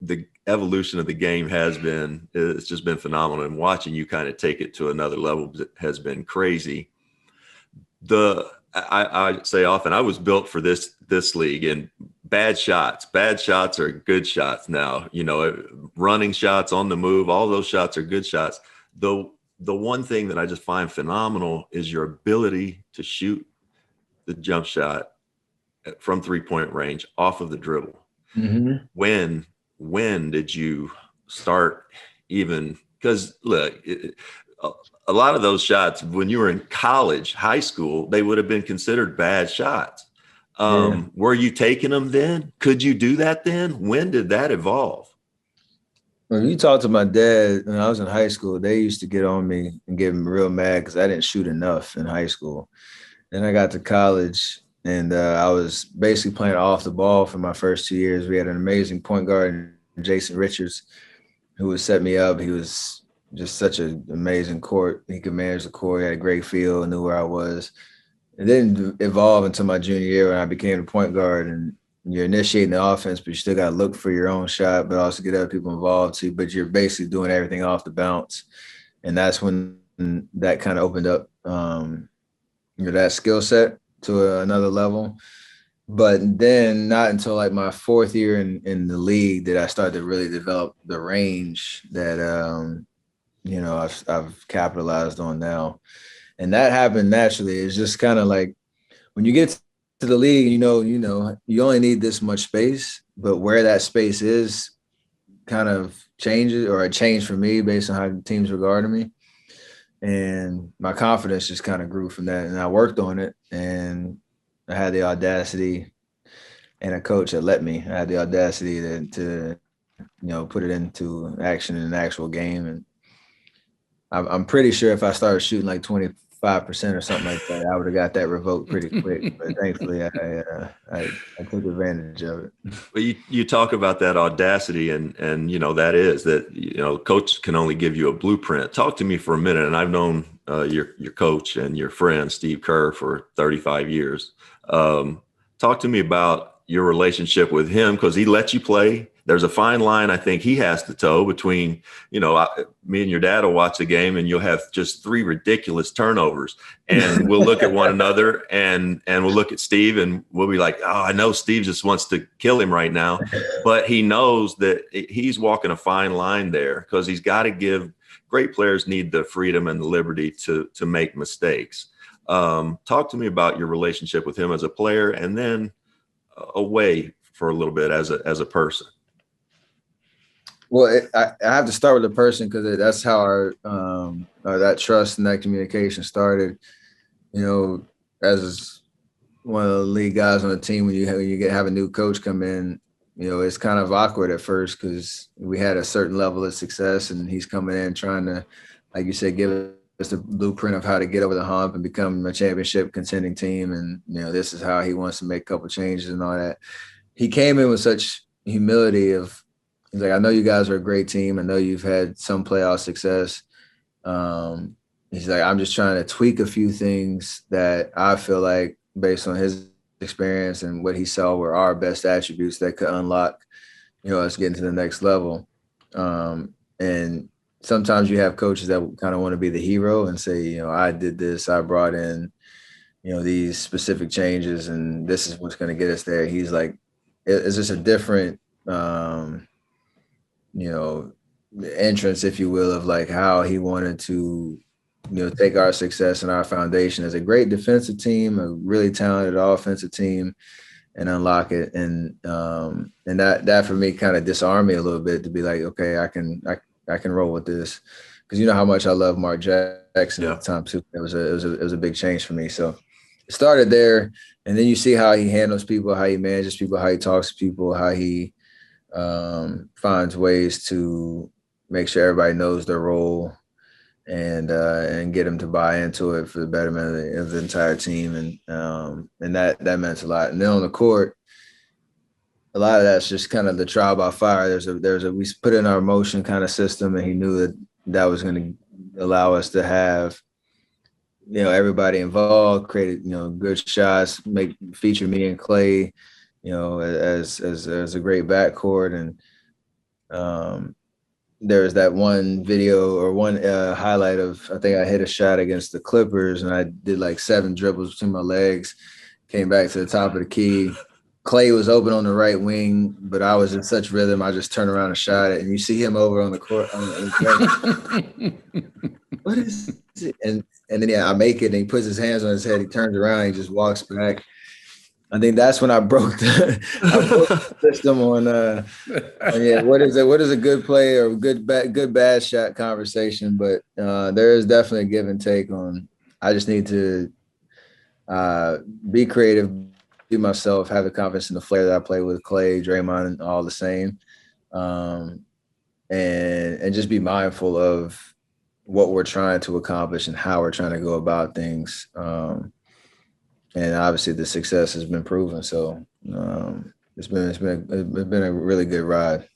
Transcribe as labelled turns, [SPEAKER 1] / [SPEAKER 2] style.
[SPEAKER 1] the evolution of the game it's just been phenomenal. And watching you kind of take it to another level has been crazy. I say often I was built for this league, and bad shots are good shots now. Running shots on the move, all those shots are good shots. The one thing that I just find phenomenal is your ability to shoot the jump shot from 3-point range off of the dribble.
[SPEAKER 2] Mm-hmm.
[SPEAKER 1] When did you start even? Because look, a lot of those shots when you were in college, high school, they would have been considered bad shots. Were you taking them then? Could you do that then? When did that evolve?
[SPEAKER 2] When you talk to my dad when I was in high school, they used to get on me and get real mad because I didn't shoot enough in high school. Then I got to college, and I was basically playing off the ball for my first 2 years. We had an amazing point guard, Jason Richards, who would set me up. He was just such an amazing court. He could manage the court. He had a great feel and knew where I was. It didn't evolve until my junior year when I became a point guard, and you're initiating the offense, but you still got to look for your own shot, but also get other people involved too. But you're basically doing everything off the bounce. And that's when that kind of opened up that skill set to another level. But then not until like my fourth year in the league did I start to really develop the range that, I've capitalized on now. And that happened naturally. It's just kind of like when you get to the league, you only need this much space, but where that space is kind of changes, or it changed for me based on how the teams regarded me. And my confidence just kind of grew from that. And I worked on it, and I had the audacity, and a coach that let me. I had the audacity to put it into action in an actual game. And I'm pretty sure if I started shooting like 25% or something like that, I would have got that revoked pretty quick. But thankfully, I took advantage of it.
[SPEAKER 1] Well, you talk about that audacity, and that is that coach can only give you a blueprint. Talk to me for a minute, and I've known your coach and your friend Steve Kerr for 35 years. Talk to me about your relationship with him, because he lets you play. There's a fine line I think he has to toe between, me and your dad will watch the game and you'll have just 3 ridiculous turnovers, and we'll look at one another and we'll look at Steve and we'll be like, oh, I know Steve just wants to kill him right now. But he knows that he's walking a fine line there, because he's got to give great players need the freedom and the liberty to make mistakes. Talk to me about your relationship with him as a player, and then away for a little bit as a person.
[SPEAKER 2] Well, I have to start with the person, because that's how our that trust and that communication started. As one of the lead guys on the team, when you have a new coach come in, it's kind of awkward at first, because we had a certain level of success, and he's coming in trying to, like you said, give us the blueprint of how to get over the hump and become a championship contending team. And this is how he wants to make a couple changes and all that. He came in with such humility of, he's like, I know you guys are a great team. I know you've had some playoff success. He's like, I'm just trying to tweak a few things that I feel like, based on his experience and what he saw were our best attributes that could unlock, us getting to the next level. And sometimes you have coaches that kind of want to be the hero and say, I did this, I brought in, these specific changes, and this is what's going to get us there. He's like, it's just a different, entrance, if you will, of like how he wanted to, take our success and our foundation as a great defensive team, a really talented offensive team, and unlock it. And that for me kind of disarmed me a little bit, to be like, okay, I can roll with this, because you know how much I love Mark Jackson at the time too. It was a big change for me. So it started there, and then you see how he handles people, how he manages people, how he talks to people, how he finds ways to make sure everybody knows their role, and get them to buy into it for the betterment of the entire team. And that meant a lot. And then on the court, a lot of that's just kind of the trial by fire. We put in our motion kind of system, and he knew that was going to allow us to have, everybody involved, created, good shots, feature me and Clay, as a great backcourt. And Um, there was that one video or one highlight of, I think I hit a shot against the Clippers and I did like 7 dribbles between my legs, came back to the top of the key. Clay was open on the right wing, but I was in such rhythm. I just turned around and shot it. And you see him over on the court. What is it? And then yeah, I make it and he puts his hands on his head. He turns around and he just walks back. I think that's when I broke the system on yeah, what is a good play or good bad shot conversation. But there is definitely a give and take on. I just need to be creative, be myself, have the confidence in the flair that I play with Clay, Draymond, and all the same, and just be mindful of what we're trying to accomplish and how we're trying to go about things. And obviously the success has been proven. So it's been a really good ride.